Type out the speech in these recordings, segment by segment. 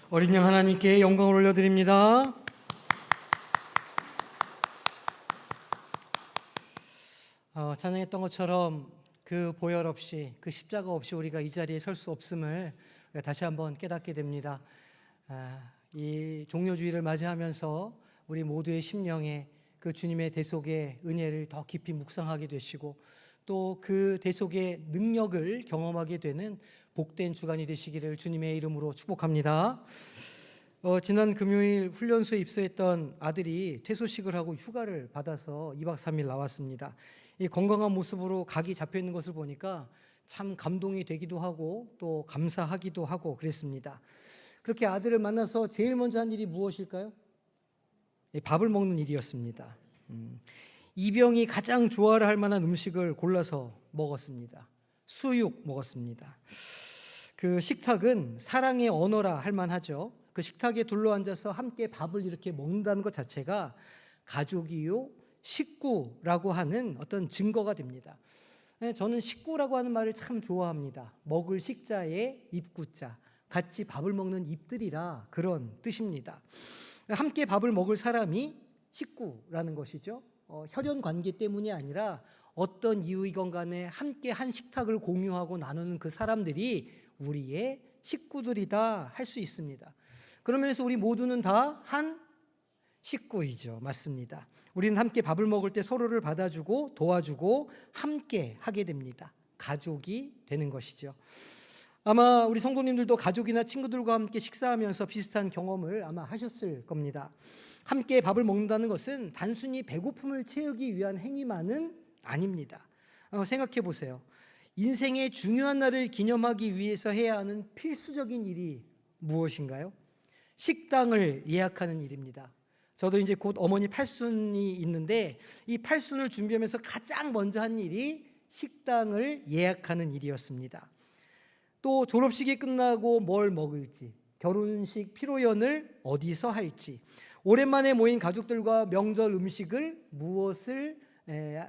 어린 양 하나님께 영광을 올려드립니다. 찬양했던 것처럼 그 보혈 없이, 그 십자가 없이 우리가 이 자리에 설 수 없음을 다시 한번 깨닫게 됩니다. 이 종료주의를 맞이하면서 우리 모두의 심령에 그 주님의 대속의 은혜를 더 깊이 묵상하게 되시고, 또 그 대속의 능력을 경험하게 되는 복된 주간이 되시기를 주님의 이름으로 축복합니다. 지난 금요일 훈련소에 입소했던 아들이 퇴소식을 하고 휴가를 받아서 2박 3일 나왔습니다. 이 건강한 모습으로 각이 잡혀 있는 것을 보니까 참 감동이 되기도 하고 또 감사하기도 하고 그랬습니다. 그렇게 아들을 만나서 제일 먼저 한 일이 무엇일까요? 밥을 먹는 일이었습니다. 이병이 가장 좋아할 만한 음식을 골라서 먹었습니다. 수육 먹었습니다. 그 식탁은 사랑의 언어라 할 만하죠. 그 식탁에 둘러앉아서 함께 밥을 이렇게 먹는다는 것 자체가 가족이요, 식구라고 하는 어떤 증거가 됩니다. 저는 식구라고 하는 말을 참 좋아합니다. 먹을 식자에 입구자, 같이 밥을 먹는 입들이라 그런 뜻입니다. 함께 밥을 먹을 사람이 식구라는 것이죠. 혈연 관계 때문이 아니라 어떤 이유이건 간에 함께 한 식탁을 공유하고 나누는 그 사람들이 우리의 식구들이다 할 수 있습니다. 그런 면에서 우리 모두는 다 한 식구이죠. 맞습니다. 우리는 함께 밥을 먹을 때 서로를 받아주고 도와주고 함께 하게 됩니다. 가족이 되는 것이죠. 아마 우리 성도님들도 가족이나 친구들과 함께 식사하면서 비슷한 경험을 아마 하셨을 겁니다. 함께 밥을 먹는다는 것은 단순히 배고픔을 채우기 위한 행위만은 아닙니다. 생각해 보세요. 인생의 중요한 날을 기념하기 위해서 해야 하는 필수적인 일이 무엇인가요? 식당을 예약하는 일입니다. 저도 이제 곧 어머니 팔순이 있는데 이 팔순을 준비하면서 가장 먼저 한 일이 식당을 예약하는 일이었습니다. 또 졸업식이 끝나고 뭘 먹을지, 결혼식 피로연을 어디서 할지, 오랜만에 모인 가족들과 명절 음식을 무엇을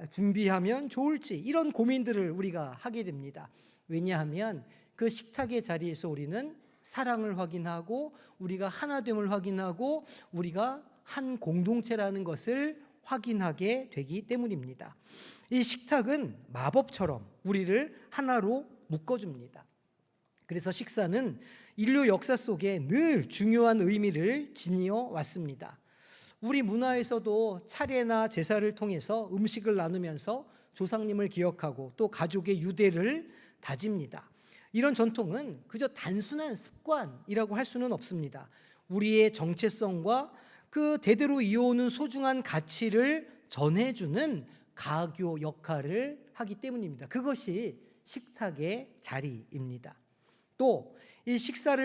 준비하면 좋을지, 이런 고민들을 우리가 하게 됩니다. 왜냐하면 그 식탁의 자리에서 우리는 사랑을 확인하고 우리가 하나됨을 확인하고 우리가 한 공동체라는 것을 확인하게 되기 때문입니다. 이 식탁은 마법처럼 우리를 하나로 묶어줍니다. 그래서 식사는 인류 역사 속에 늘 중요한 의미를 지니어 왔습니다. 우리 문화에서도 차례나 제사를 통해서 음식을 나누면서 조상님을 기억하고 또 가족의 유대를 다집니다. 이런 전통은 그저 단순한 습관이라고 할 수는 없습니다. 우리의 정체성과 그 대대로 이어오는 소중한 가치를 전해주는 가교 역할을 하기 때문입니다. 그것이 식탁의 자리입니다. 또 이 식사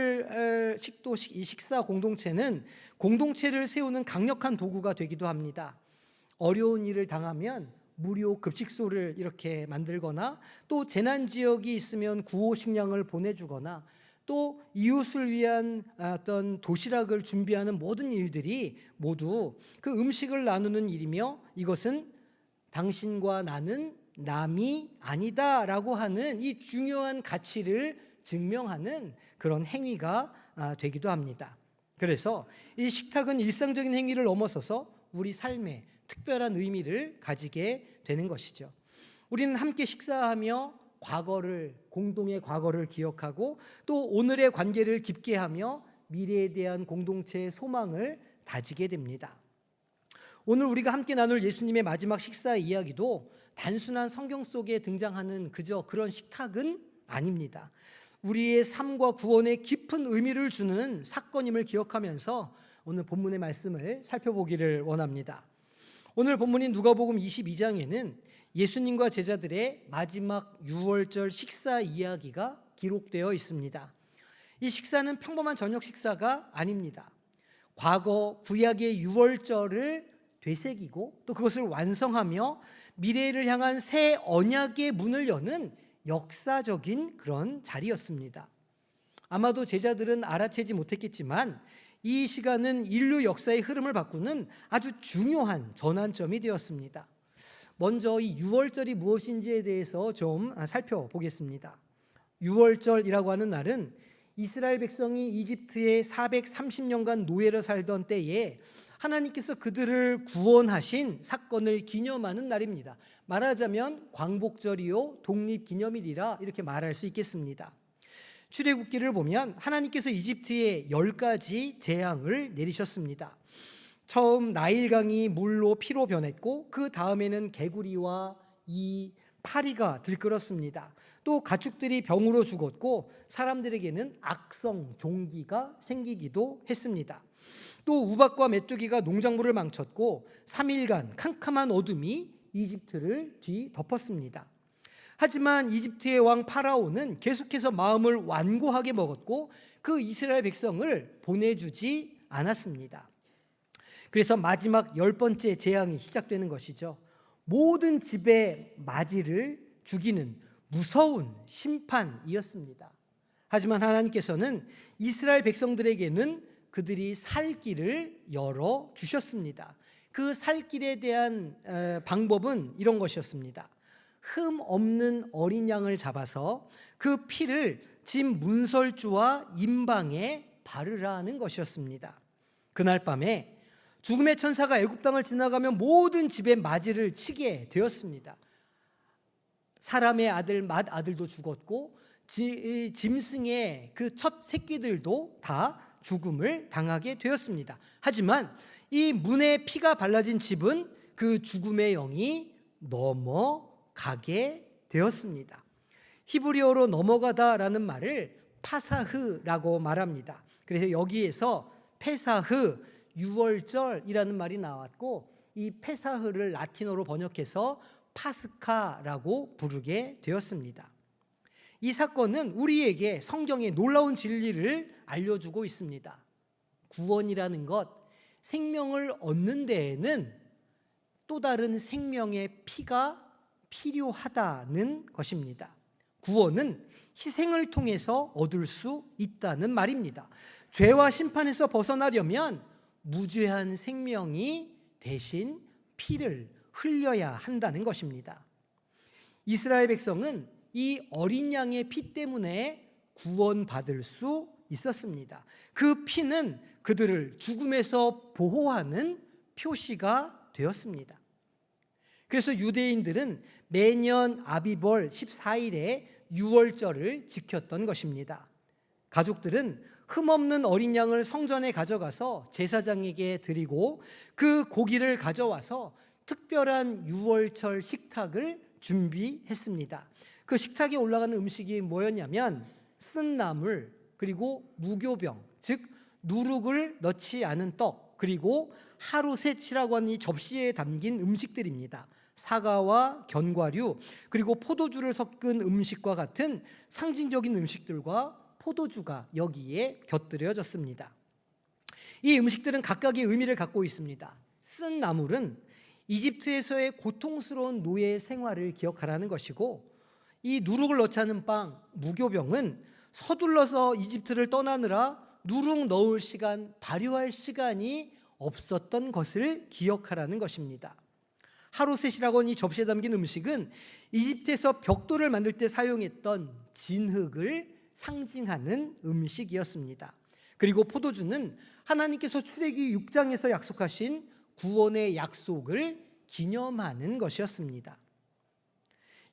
공동체는 공동체를 세우는 강력한 도구가 되기도 합니다. 어려운 일을 당하면 무료 급식소를 이렇게 만들거나, 또 재난 지역이 있으면 구호 식량을 보내주거나, 또 이웃을 위한 어떤 도시락을 준비하는 모든 일들이 모두 그 음식을 나누는 일이며, 이것은 당신과 나는 남이 아니다라고 하는 이 중요한 가치를 증명하는 그런 행위가 되기도 합니다. 그래서 이 식탁은 일상적인 행위를 넘어서서 우리 삶에 특별한 의미를 가지게 되는 것이죠. 우리는 함께 식사하며 공동의 과거를 기억하고 또 오늘의 관계를 깊게 하며 미래에 대한 공동체의 소망을 다지게 됩니다. 오늘 우리가 함께 나눌 예수님의 마지막 식사 이야기도 단순한 성경 속에 등장하는 그저 그런 식탁은 아닙니다. 우리의 삶과 구원에 깊은 의미를 주는 사건임을 기억하면서 오늘 본문의 말씀을 살펴보기를 원합니다. 오늘 본문인 누가복음 22장에는 예수님과 제자들의 마지막 유월절 식사 이야기가 기록되어 있습니다. 이 식사는 평범한 저녁 식사가 아닙니다. 과거 구약의 유월절을 되새기고 또 그것을 완성하며 미래를 향한 새 언약의 문을 여는 역사적인 그런 자리였습니다. 아마도 제자들은 알아채지 못했겠지만 이 시간은 인류 역사의 흐름을 바꾸는 아주 중요한 전환점이 되었습니다. 먼저 이 유월절이 무엇인지에 대해서 좀 살펴보겠습니다. 유월절이라고 하는 날은 이스라엘 백성이 이집트에 430년간 노예로 살던 때에 하나님께서 그들을 구원하신 사건을 기념하는 날입니다. 말하자면 광복절이요 독립기념일이라 이렇게 말할 수 있겠습니다. 출애굽기를 보면 하나님께서 이집트에 10가지 재앙을 내리셨습니다. 처음 나일강이 물로 피로 변했고 그 다음에는 개구리와 이 파리가 들끓었습니다. 또 가축들이 병으로 죽었고 사람들에게는 악성 종기가 생기기도 했습니다. 또 우박과 메뚜기가 농작물을 망쳤고 3일간 캄캄한 어둠이 이집트를 뒤덮었습니다. 하지만 이집트의 왕 파라오는 계속해서 마음을 완고하게 먹었고 그 이스라엘 백성을 보내주지 않았습니다. 그래서 마지막 10번째 재앙이 시작되는 것이죠. 모든 집의 맞이를 죽이는 무서운 심판이었습니다. 하지만 하나님께서는 이스라엘 백성들에게는 그들이 살 길을 열어 주셨습니다. 그 살 길에 대한 방법은 이런 것이었습니다. 흠 없는 어린 양을 잡아서 그 피를 집 문설주와 임방에 바르라는 것이었습니다. 그날 밤에 죽음의 천사가 애굽 땅을 지나가며 모든 집의 맞이를 치게 되었습니다. 사람의 아들 맏아들도 죽었고 짐승의 그 첫 새끼들도 다 죽음을 당하게 되었습니다. 하지만 이 문에 피가 발라진 집은 그 죽음의 영이 넘어가게 되었습니다. 히브리어로 넘어가다라는 말을 파사흐라고 말합니다. 그래서 여기에서 페사흐, 유월절이라는 말이 나왔고 이 페사흐를 라틴어로 번역해서 파스카라고 부르게 되었습니다. 이 사건은 우리에게 성경의 놀라운 진리를 알려주고 있습니다. 구원이라는 것, 생명을 얻는 데에는 또 다른 생명의 피가 필요하다는 것입니다. 구원은 희생을 통해서 얻을 수 있다는 말입니다. 죄와 심판에서 벗어나려면 무죄한 생명이 대신 피를 흘려야 한다는 것입니다. 이스라엘 백성은 이 어린 양의 피 때문에 구원받을 수 있었습니다. 그 피는 그들을 죽음에서 보호하는 표시가 되었습니다. 그래서 유대인들은 매년 아비벌 14일에 유월절을 지켰던 것입니다. 가족들은 흠없는 어린 양을 성전에 가져가서 제사장에게 드리고 그 고기를 가져와서 특별한 유월절 식탁을 준비했습니다. 그 식탁에 올라가는 음식이 뭐였냐면 쓴 나물, 그리고 무교병, 즉 누룩을 넣지 않은 떡, 그리고 하루셋이라고 하는 이 접시에 담긴 음식들입니다. 사과와 견과류, 그리고 포도주를 섞은 음식과 같은 상징적인 음식들과 포도주가 여기에 곁들여졌습니다. 이 음식들은 각각의 의미를 갖고 있습니다. 쓴 나물은 이집트에서의 고통스러운 노예 생활을 기억하라는 것이고, 이 누룩을 넣지 않은 빵, 무교병은 서둘러서 이집트를 떠나느라 누룩 넣을 시간, 발효할 시간이 없었던 것을 기억하라는 것입니다. 하루셋이라고 하는 이 접시에 담긴 음식은 이집트에서 벽돌을 만들 때 사용했던 진흙을 상징하는 음식이었습니다. 그리고 포도주는 하나님께서 출애굽기 6장에서 약속하신 구원의 약속을 기념하는 것이었습니다.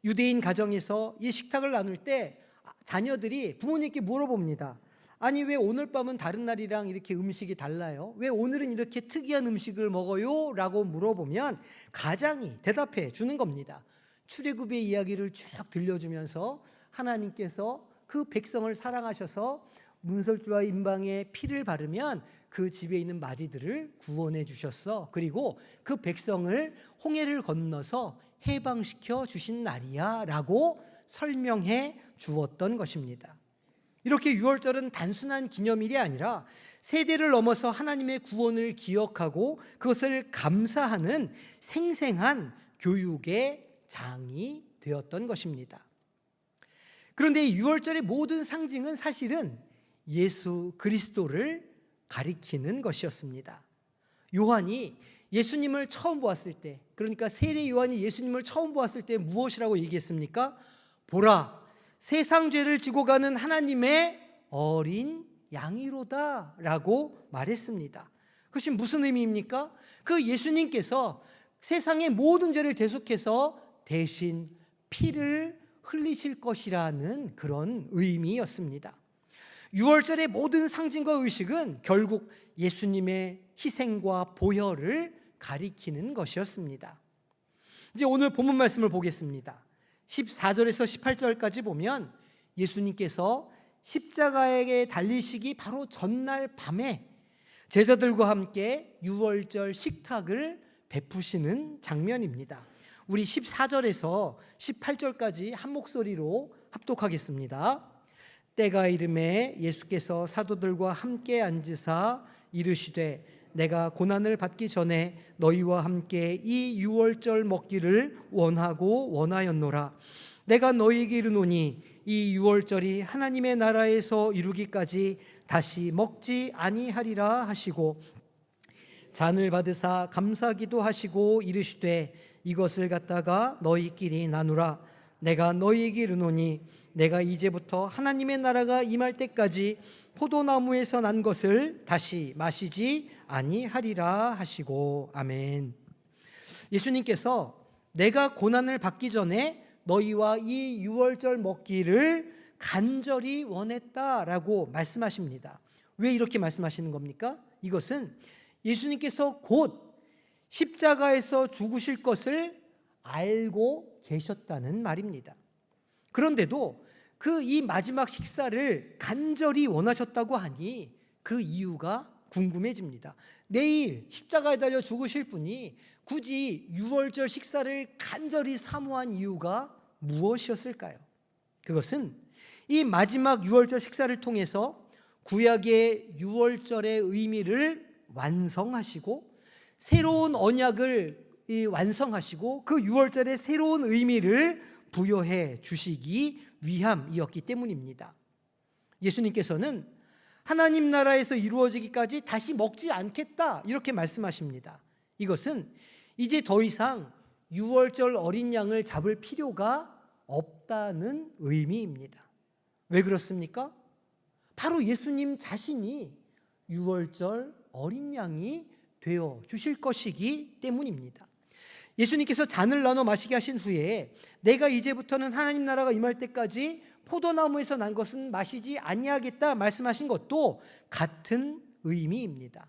유대인 가정에서 이 식탁을 나눌 때 자녀들이 부모님께 물어봅니다. 아니, 왜 오늘 밤은 다른 날이랑 이렇게 음식이 달라요? 왜 오늘은 이렇게 특이한 음식을 먹어요? 라고 물어보면 가장이 대답해 주는 겁니다. 출애굽의 이야기를 쭉 들려주면서 하나님께서 그 백성을 사랑하셔서 문설주와 임방에 피를 바르면 그 집에 있는 맞이들을 구원해 주셨어. 그리고 그 백성을 홍해를 건너서 해방시켜 주신 날이야 라고 설명해 주었던 것입니다. 이렇게 유월절은 단순한 기념일이 아니라 세대를 넘어서 하나님의 구원을 기억하고 그것을 감사하는 생생한 교육의 장이 되었던 것입니다. 그런데 이 유월절의 모든 상징은 사실은 예수 그리스도를 가리키는 것이었습니다. 요한이 예수님을 처음 보았을 때, 그러니까 세례 요한이 예수님을 처음 보았을 때 무엇이라고 얘기했습니까? 보라, 세상 죄를 지고 가는 하나님의 어린 양이로다라고 말했습니다. 그것이 무슨 의미입니까? 그 예수님께서 세상의 모든 죄를 대속해서 대신 피를 흘리실 것이라는 그런 의미였습니다. 유월절의 모든 상징과 의식은 결국 예수님의 희생과 보혈을 가리키는 것이었습니다. 이제 오늘 본문 말씀을 보겠습니다. 14절에서 18절까지 보면 예수님께서 십자가에 달리시기 바로 전날 밤에 제자들과 함께 유월절 식탁을 베푸시는 장면입니다. 우리 14절에서 18절까지 한 목소리로 합독하겠습니다. 때가 이르매 예수께서 사도들과 함께 앉으사 이르시되 내가 고난을 받기 전에 너희와 함께 이 유월절 먹기를 원하고 원하였노라. 내가 너희에게 이르노니 이 유월절이 하나님의 나라에서 이루기까지 다시 먹지 아니하리라 하시고 잔을 받으사 감사기도 하시고 이르시되 이것을 갖다가 너희끼리 나누라. 내가 너희에게 이르노니 내가 이제부터 하나님의 나라가 임할 때까지 포도나무에서 난 것을 다시 마시지 아니하리라 하시고. 아멘. 예수님께서 내가 고난을 받기 전에 너희와 이 유월절 먹기를 간절히 원했다라고 말씀하십니다. 왜 이렇게 말씀하시는 겁니까? 이것은 예수님께서 곧 십자가에서 죽으실 것을 알고 계셨다는 말입니다. 그런데도 그 이 마지막 식사를 간절히 원하셨다고 하니 그 이유가 궁금해집니다. 내일 십자가에 달려 죽으실 분이 굳이 유월절 식사를 간절히 사모한 이유가 무엇이었을까요? 그것은 이 마지막 유월절 식사를 통해서 구약의 유월절의 의미를 완성하시고 새로운 언약을 완성하시고 그 유월절의 새로운 의미를 부여해 주시기 위함이었기 때문입니다. 예수님께서는 하나님 나라에서 이루어지기까지 다시 먹지 않겠다 이렇게 말씀하십니다. 이것은 이제 더 이상 유월절 어린 양을 잡을 필요가 없다는 의미입니다. 왜 그렇습니까? 바로 예수님 자신이 유월절 어린 양이 되어 주실 것이기 때문입니다. 예수님께서 잔을 나눠 마시게 하신 후에 내가 이제부터는 하나님 나라가 임할 때까지 포도나무에서 난 것은 마시지 아니하겠다 말씀하신 것도 같은 의미입니다.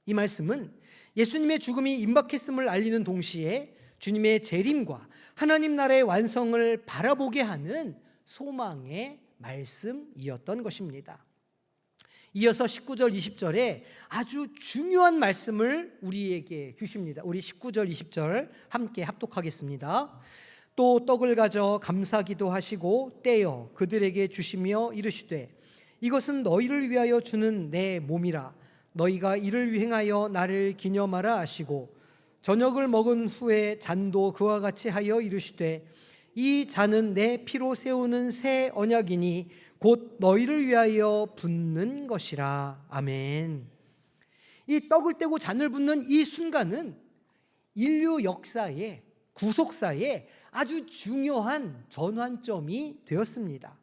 이 말씀은 예수님의 죽음이 임박했음을 알리는 동시에 주님의 재림과 하나님 나라의 완성을 바라보게 하는 소망의 말씀이었던 것입니다. 이어서 19절 20절에 아주 중요한 말씀을 우리에게 주십니다. 우리 19절 20절 함께 합독하겠습니다. 또 떡을 가져 감사기도 하시고 떼어 그들에게 주시며 이르시되 이것은 너희를 위하여 주는 내 몸이라. 너희가 이를 행하여 나를 기념하라 하시고 저녁을 먹은 후에 잔도 그와 같이 하여 이르시되 이 잔은 내 피로 세우는 새 언약이니 곧 너희를 위하여 붓는 것이라. 아멘. 이 떡을 떼고 잔을 붓는 이 순간은 인류 역사의 구속사의 아주 중요한 전환점이 되었습니다.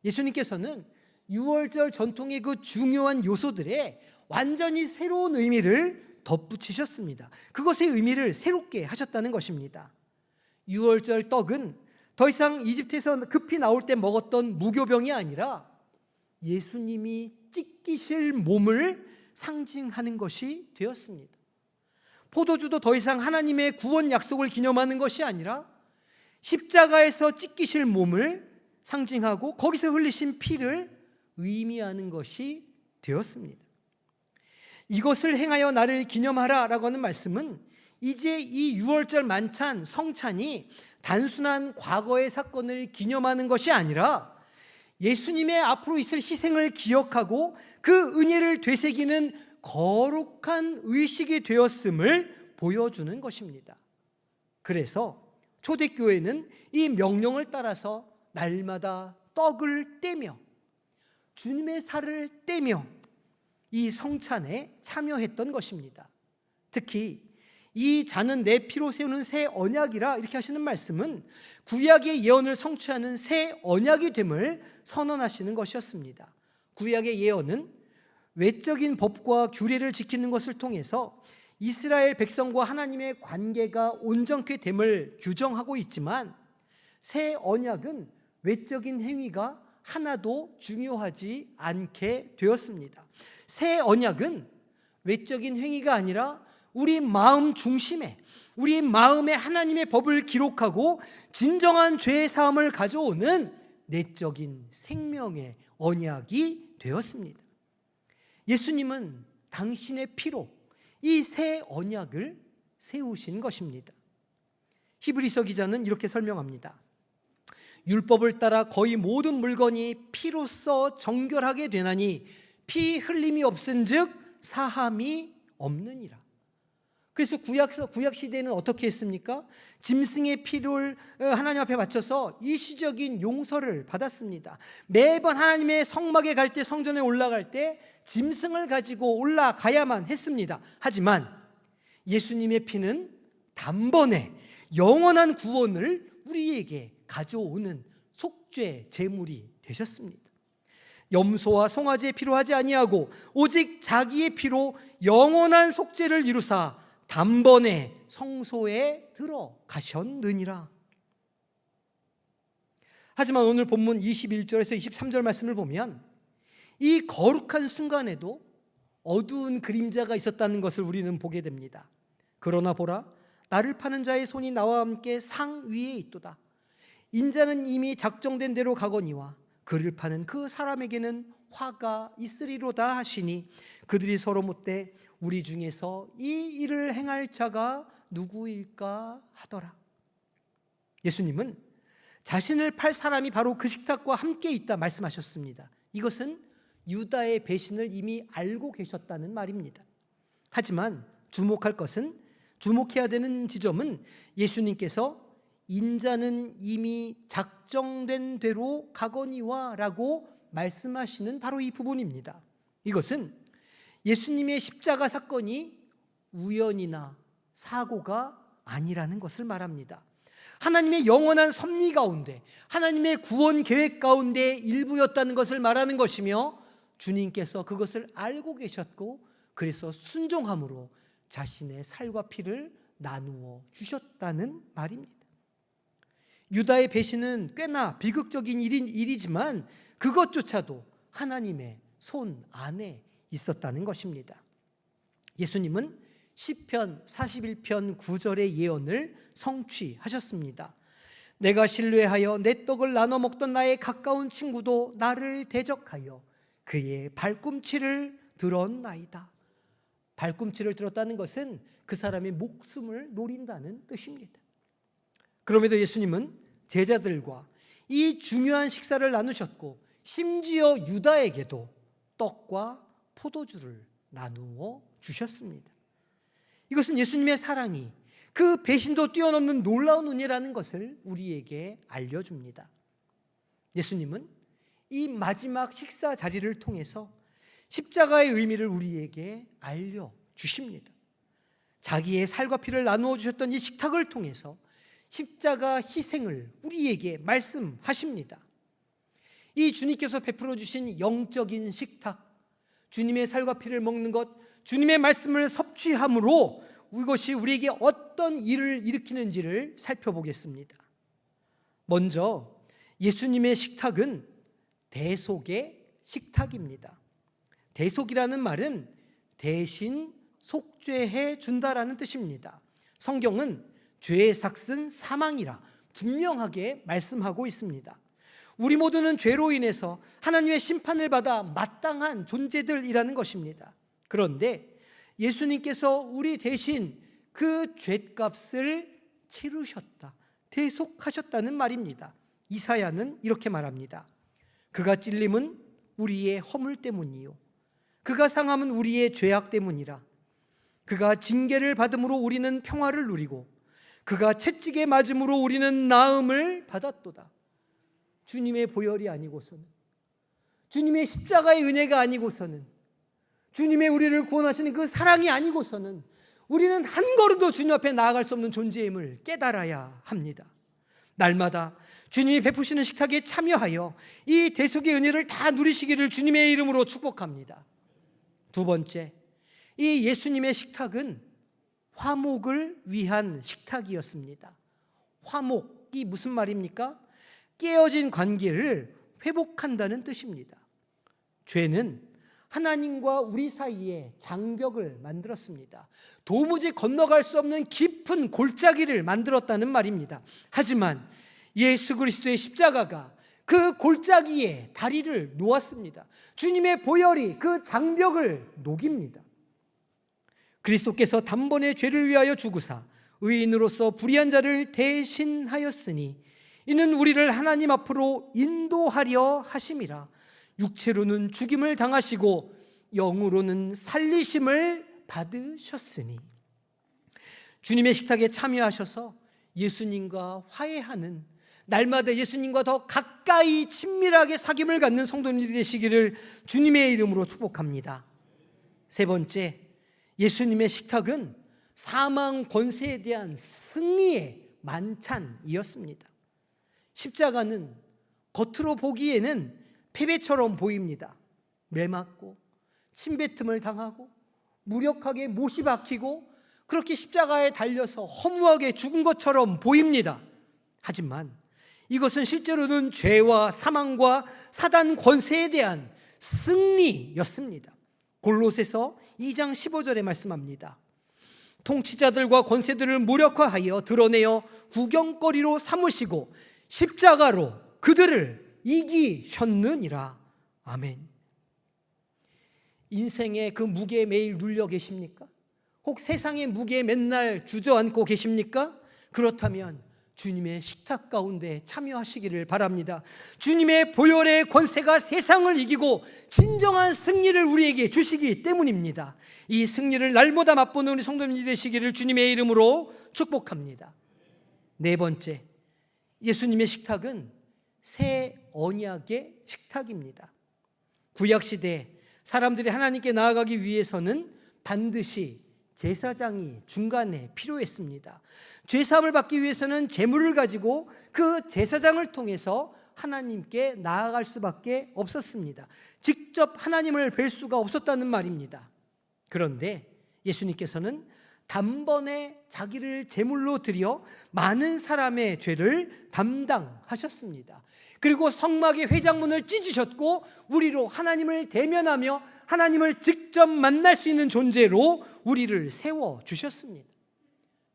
예수님께서는 유월절 전통의 그 중요한 요소들에 완전히 새로운 의미를 덧붙이셨습니다. 그것의 의미를 새롭게 하셨다는 것입니다. 유월절 떡은 더 이상 이집트에서 급히 나올 때 먹었던 무교병이 아니라 예수님이 찢기실 몸을 상징하는 것이 되었습니다. 포도주도 더 이상 하나님의 구원 약속을 기념하는 것이 아니라 십자가에서 찢기실 몸을 상징하고 거기서 흘리신 피를 의미하는 것이 되었습니다. 이것을 행하여 나를 기념하라 라고 하는 말씀은 이제 이 유월절 만찬, 성찬이 단순한 과거의 사건을 기념하는 것이 아니라 예수님의 앞으로 있을 희생을 기억하고 그 은혜를 되새기는 거룩한 의식이 되었음을 보여주는 것입니다. 그래서 초대교회는 이 명령을 따라서 날마다 떡을 떼며 주님의 살을 떼며 이 성찬에 참여했던 것입니다. 특히 이 잔은 내 피로 세우는 새 언약이라 이렇게 하시는 말씀은 구약의 예언을 성취하는 새 언약이 됨을 선언하시는 것이었습니다. 구약의 예언은 외적인 법과 규례를 지키는 것을 통해서 이스라엘 백성과 하나님의 관계가 온전케 됨을 규정하고 있지만, 새 언약은 외적인 행위가 하나도 중요하지 않게 되었습니다. 새 언약은 외적인 행위가 아니라 우리 마음 중심에, 우리 마음에 하나님의 법을 기록하고 진정한 죄 사함을 가져오는 내적인 생명의 언약이 되었습니다. 예수님은 당신의 피로 이 새 언약을 세우신 것입니다. 히브리서 기자는 이렇게 설명합니다. 율법을 따라 거의 모든 물건이 피로써 정결하게 되나니 피 흘림이 없은즉 사함이 없느니라. 그래서 구약 시대는 어떻게 했습니까? 짐승의 피를 하나님 앞에 바쳐서 일시적인 용서를 받았습니다. 매번 하나님의 성막에 갈 때, 성전에 올라갈 때 짐승을 가지고 올라가야만 했습니다. 하지만 예수님의 피는 단번에 영원한 구원을 우리에게 가져오는 속죄 제물이 되셨습니다. 염소와 송아지의 피로 하지 아니하고 오직 자기의 피로 영원한 속죄를 이루사 단번에 성소에 들어가셨느니라. 하지만 오늘 본문 21절에서 23절 말씀을 보면 이 거룩한 순간에도 어두운 그림자가 있었다는 것을 우리는 보게 됩니다. 그러나 보라, 나를 파는 자의 손이 나와 함께 상 위에 있도다. 인자는 이미 작정된 대로 가거니와 그를 파는 그 사람에게는 화가 있으리로다 하시니 그들이 서로 묻되 우리 중에서 이 일을 행할 자가 누구일까 하더라. 예수님은 자신을 팔 사람이 바로 그 식탁과 함께 있다 말씀하셨습니다. 이것은 유다의 배신을 이미 알고 계셨다는 말입니다. 하지만 주목해야 되는 지점은 예수님께서 인자는 이미 작정된 대로 가거니와 라고 말씀하시는 바로 이 부분입니다. 이것은 예수님의 십자가 사건이 우연이나 사고가 아니라는 것을 말합니다. 하나님의 영원한 섭리 가운데, 하나님의 구원 계획 가운데 일부였다는 것을 말하는 것이며, 주님께서 그것을 알고 계셨고 그래서 순종함으로 자신의 살과 피를 나누어 주셨다는 말입니다. 유다의 배신은 꽤나 비극적인 일이지만 그것조차도 하나님의 손 안에 있었다는 것입니다. 예수님은 시편 41편 9절의 예언을 성취하셨습니다. 내가 신뢰하여 내 떡을 나눠 먹던 나의 가까운 친구도 나를 대적하여 그의 발꿈치를 들었나이다. 발꿈치를 들었다는 것은 그 사람의 목숨을 노린다는 뜻입니다. 그럼에도 예수님은 제자들과 이 중요한 식사를 나누셨고 심지어 유다에게도 떡과 포도주를 나누어 주셨습니다. 이것은 예수님의 사랑이 그 배신도 뛰어넘는 놀라운 은혜라는 것을 우리에게 알려줍니다. 예수님은 이 마지막 식사 자리를 통해서 십자가의 의미를 우리에게 알려주십니다. 자기의 살과 피를 나누어 주셨던 이 식탁을 통해서 십자가 희생을 우리에게 말씀하십니다. 이 주님께서 베풀어 주신 영적인 식탁, 주님의 살과 피를 먹는 것, 주님의 말씀을 섭취함으로 이것이 우리에게 어떤 일을 일으키는지를 살펴보겠습니다. 먼저 예수님의 식탁은 대속의 식탁입니다. 대속이라는 말은 대신 속죄해 준다라는 뜻입니다. 성경은 죄의 삭은 사망이라 분명하게 말씀하고 있습니다. 우리 모두는 죄로 인해서 하나님의 심판을 받아 마땅한 존재들이라는 것입니다. 그런데 예수님께서 우리 대신 그 죄값을 치르셨다, 대속하셨다는 말입니다. 이사야는 이렇게 말합니다. 그가 찔림은 우리의 허물 때문이요 그가 상함은 우리의 죄악 때문이라. 그가 징계를 받음으로 우리는 평화를 누리고 그가 채찍에 맞음으로 우리는 나음을 받았도다. 주님의 보혈이 아니고서는, 주님의 십자가의 은혜가 아니고서는, 주님의 우리를 구원하시는 그 사랑이 아니고서는 우리는 한 걸음도 주님 앞에 나아갈 수 없는 존재임을 깨달아야 합니다. 날마다 주님이 베푸시는 식탁에 참여하여 이 대속의 은혜를 다 누리시기를 주님의 이름으로 축복합니다. 두 번째, 이 예수님의 식탁은 화목을 위한 식탁이었습니다. 화목이 무슨 말입니까? 깨어진 관계를 회복한다는 뜻입니다. 죄는 하나님과 우리 사이에 장벽을 만들었습니다. 도무지 건너갈 수 없는 깊은 골짜기를 만들었다는 말입니다. 하지만 예수 그리스도의 십자가가 그 골짜기에 다리를 놓았습니다. 주님의 보혈이 그 장벽을 녹입니다. 그리스도께서 단번에 죄를 위하여 죽으사 의인으로서 불의한 자를 대신하였으니 이는 우리를 하나님 앞으로 인도하려 하심이라. 육체로는 죽임을 당하시고 영으로는 살리심을 받으셨으니. 주님의 식탁에 참여하셔서 예수님과 화해하는, 날마다 예수님과 더 가까이 친밀하게 사귐을 갖는 성도님들이 되시기를 주님의 이름으로 축복합니다. 세 번째, 예수님의 식탁은 사망 권세에 대한 승리의 만찬이었습니다. 십자가는 겉으로 보기에는 패배처럼 보입니다. 매맞고 침뱉음을 당하고 무력하게 못이 박히고 그렇게 십자가에 달려서 허무하게 죽은 것처럼 보입니다. 하지만 이것은 실제로는 죄와 사망과 사단 권세에 대한 승리였습니다. 골로새서 2장 15절에 말씀합니다. 통치자들과 권세들을 무력화하여 드러내어 구경거리로 삼으시고 십자가로 그들을 이기셨느니라. 아멘. 인생의 그 무게에 매일 눌려 계십니까? 혹 세상의 무게에 맨날 주저앉고 계십니까? 그렇다면 주님의 식탁 가운데 참여하시기를 바랍니다. 주님의 보혈의 권세가 세상을 이기고 진정한 승리를 우리에게 주시기 때문입니다. 이 승리를 날마다 맛보는 우리 성도님이 되시기를 주님의 이름으로 축복합니다. 네 번째, 예수님의 식탁은 새 언약의 식탁입니다. 구약시대 사람들이 하나님께 나아가기 위해서는 반드시 제사장이 중간에 필요했습니다. 죄사함을 받기 위해서는 제물을 가지고 그 제사장을 통해서 하나님께 나아갈 수밖에 없었습니다. 직접 하나님을 뵐 수가 없었다는 말입니다. 그런데 예수님께서는 단번에 자기를 제물로 드려 많은 사람의 죄를 담당하셨습니다. 그리고 성막의 회장문을 찢으셨고 우리로 하나님을 대면하며 하나님을 직접 만날 수 있는 존재로 우리를 세워주셨습니다.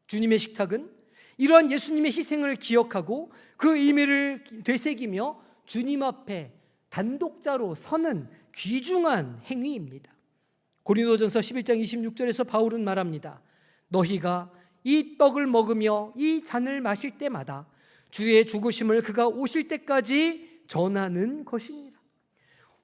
주님의 식탁은 이러한 예수님의 희생을 기억하고 그 의미를 되새기며 주님 앞에 단독자로 서는 귀중한 행위입니다. 고린도전서 11장 26절에서 바울은 말합니다. 너희가 이 떡을 먹으며 이 잔을 마실 때마다 주의 죽으심을 그가 오실 때까지 전하는 것이니라.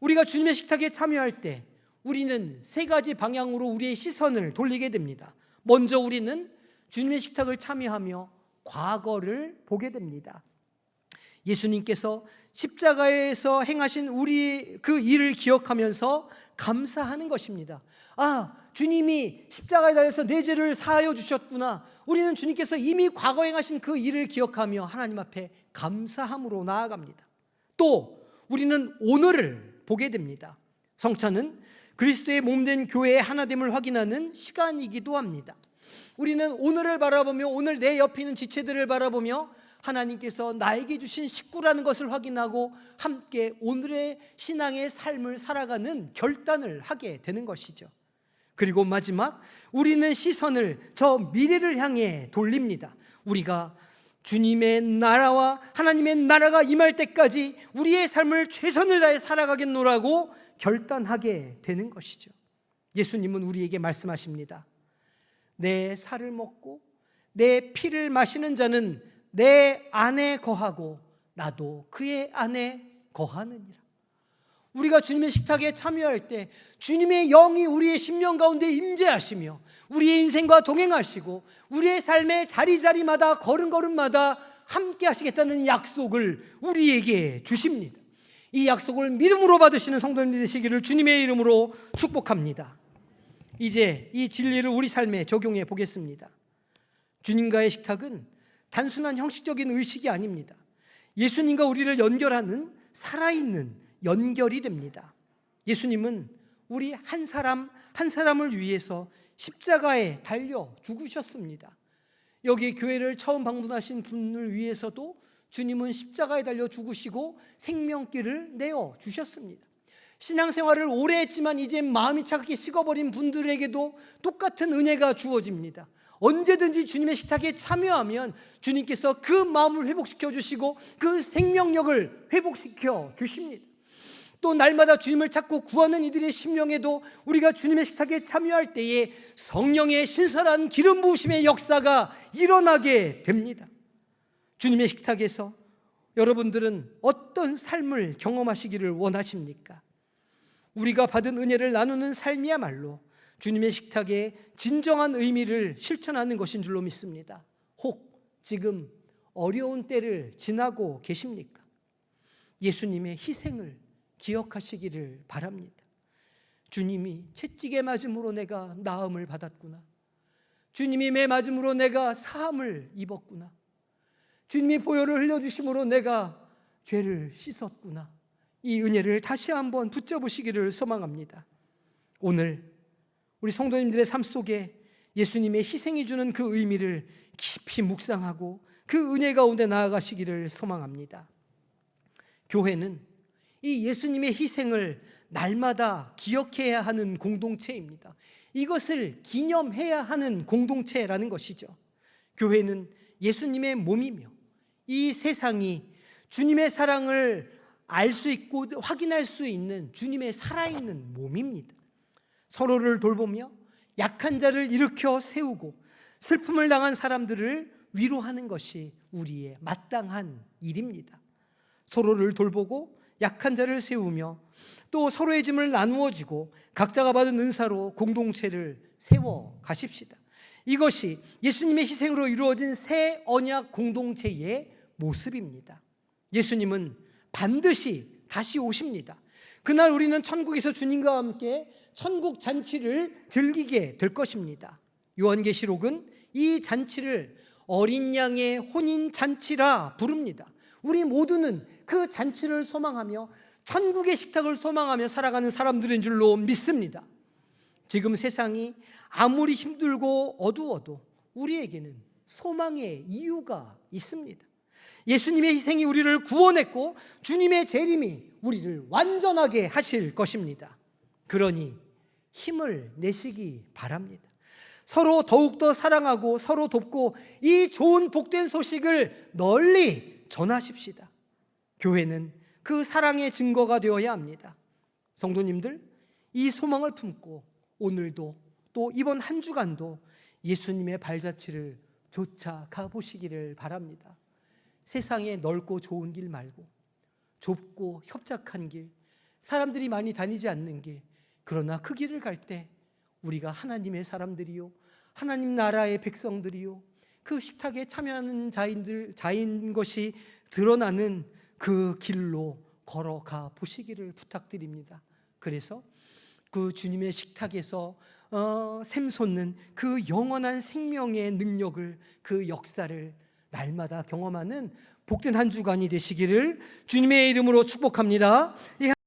우리가 주님의 식탁에 참여할 때 우리는 세 가지 방향으로 우리의 시선을 돌리게 됩니다. 먼저 우리는 주님의 식탁을 참여하며 과거를 보게 됩니다. 예수님께서 십자가에서 행하신 우리 그 일을 기억하면서 감사하는 것입니다. 아, 주님이 십자가에 달려서 내 죄를 사하여 주셨구나. 우리는 주님께서 이미 과거에 행하신 그 일을 기억하며 하나님 앞에 감사함으로 나아갑니다. 또 우리는 오늘을 보게 됩니다. 성찬은 그리스도의 몸된 교회의 하나됨을 확인하는 시간이기도 합니다. 우리는 오늘을 바라보며 오늘 내 옆에 있는 지체들을 바라보며 하나님께서 나에게 주신 식구라는 것을 확인하고 함께 오늘의 신앙의 삶을 살아가는 결단을 하게 되는 것이죠. 그리고 마지막, 우리는 시선을 저 미래를 향해 돌립니다. 우리가 주님의 나라와 하나님의 나라가 임할 때까지 우리의 삶을 최선을 다해 살아가겠노라고 결단하게 되는 것이죠. 예수님은 우리에게 말씀하십니다. 내 살을 먹고 내 피를 마시는 자는 내 안에 거하고 나도 그의 안에 거하느니라. 우리가 주님의 식탁에 참여할 때 주님의 영이 우리의 심령 가운데 임재하시며 우리의 인생과 동행하시고 우리의 삶의 자리자리마다 걸음걸음마다 함께 하시겠다는 약속을 우리에게 주십니다. 이 약속을 믿음으로 받으시는 성도님들 되시기를 주님의 이름으로 축복합니다. 이제 이 진리를 우리 삶에 적용해 보겠습니다. 주님과의 식탁은 단순한 형식적인 의식이 아닙니다. 예수님과 우리를 연결하는 살아있는 연결이 됩니다. 예수님은 우리 한 사람 한 사람을 위해서 십자가에 달려 죽으셨습니다. 여기 교회를 처음 방문하신 분을 위해서도 주님은 십자가에 달려 죽으시고 생명길을 내어 주셨습니다. 신앙생활을 오래 했지만 이제 마음이 차갑게 식어버린 분들에게도 똑같은 은혜가 주어집니다. 언제든지 주님의 식탁에 참여하면 주님께서 그 마음을 회복시켜 주시고 그 생명력을 회복시켜 주십니다. 또 날마다 주님을 찾고 구하는 이들의 심령에도 우리가 주님의 식탁에 참여할 때에 성령의 신선한 기름 부으심의 역사가 일어나게 됩니다. 주님의 식탁에서 여러분들은 어떤 삶을 경험하시기를 원하십니까? 우리가 받은 은혜를 나누는 삶이야말로 주님의 식탁의 진정한 의미를 실천하는 것인 줄로 믿습니다. 혹 지금 어려운 때를 지나고 계십니까? 예수님의 희생을 기억하시기를 바랍니다. 주님이 채찍에 맞음으로 내가 나음을 받았구나. 주님이 매 맞음으로 내가 사함을 입었구나. 주님이 보혈을 흘려주심으로 내가 죄를 씻었구나. 이 은혜를 다시 한번 붙잡으시기를 소망합니다. 오늘 우리 성도님들의 삶 속에 예수님의 희생이 주는 그 의미를 깊이 묵상하고 그 은혜 가운데 나아가시기를 소망합니다. 교회는 이 예수님의 희생을 날마다 기억해야 하는 공동체입니다. 이것을 기념해야 하는 공동체라는 것이죠. 교회는 예수님의 몸이며 이 세상이 주님의 사랑을 알 수 있고 확인할 수 있는 주님의 살아있는 몸입니다. 서로를 돌보며 약한 자를 일으켜 세우고 슬픔을 당한 사람들을 위로하는 것이 우리의 마땅한 일입니다. 서로를 돌보고 약한 자를 세우며 또 서로의 짐을 나누어 주고 각자가 받은 은사로 공동체를 세워 가십시다. 이것이 예수님의 희생으로 이루어진 새 언약 공동체의 모습입니다. 예수님은 반드시 다시 오십니다. 그날 우리는 천국에서 주님과 함께 천국 잔치를 즐기게 될 것입니다. 요한계시록은 이 잔치를 어린 양의 혼인 잔치라 부릅니다. 우리 모두는 그 잔치를 소망하며 천국의 식탁을 소망하며 살아가는 사람들인 줄로 믿습니다. 지금 세상이 아무리 힘들고 어두워도 우리에게는 소망의 이유가 있습니다. 예수님의 희생이 우리를 구원했고 주님의 재림이 우리를 완전하게 하실 것입니다. 그러니 힘을 내시기 바랍니다. 서로 더욱더 사랑하고 서로 돕고 이 좋은 복된 소식을 널리 전하십시다. 교회는 그 사랑의 증거가 되어야 합니다. 성도님들, 이 소망을 품고 오늘도 또 이번 한 주간도 예수님의 발자취를 쫓아 가보시기를 바랍니다. 세상에 넓고 좋은 길 말고 좁고 협착한 길, 사람들이 많이 다니지 않는 길, 그러나 그 길을 갈 때 우리가 하나님의 사람들이요 하나님 나라의 백성들이요 그 식탁에 참여하는 자인 것이 드러나는 그 길로 걸어가 보시기를 부탁드립니다. 그래서 그 주님의 식탁에서 샘솟는 그 영원한 생명의 능력을, 그 역사를 날마다 경험하는 복된 한 주간이 되시기를 주님의 이름으로 축복합니다.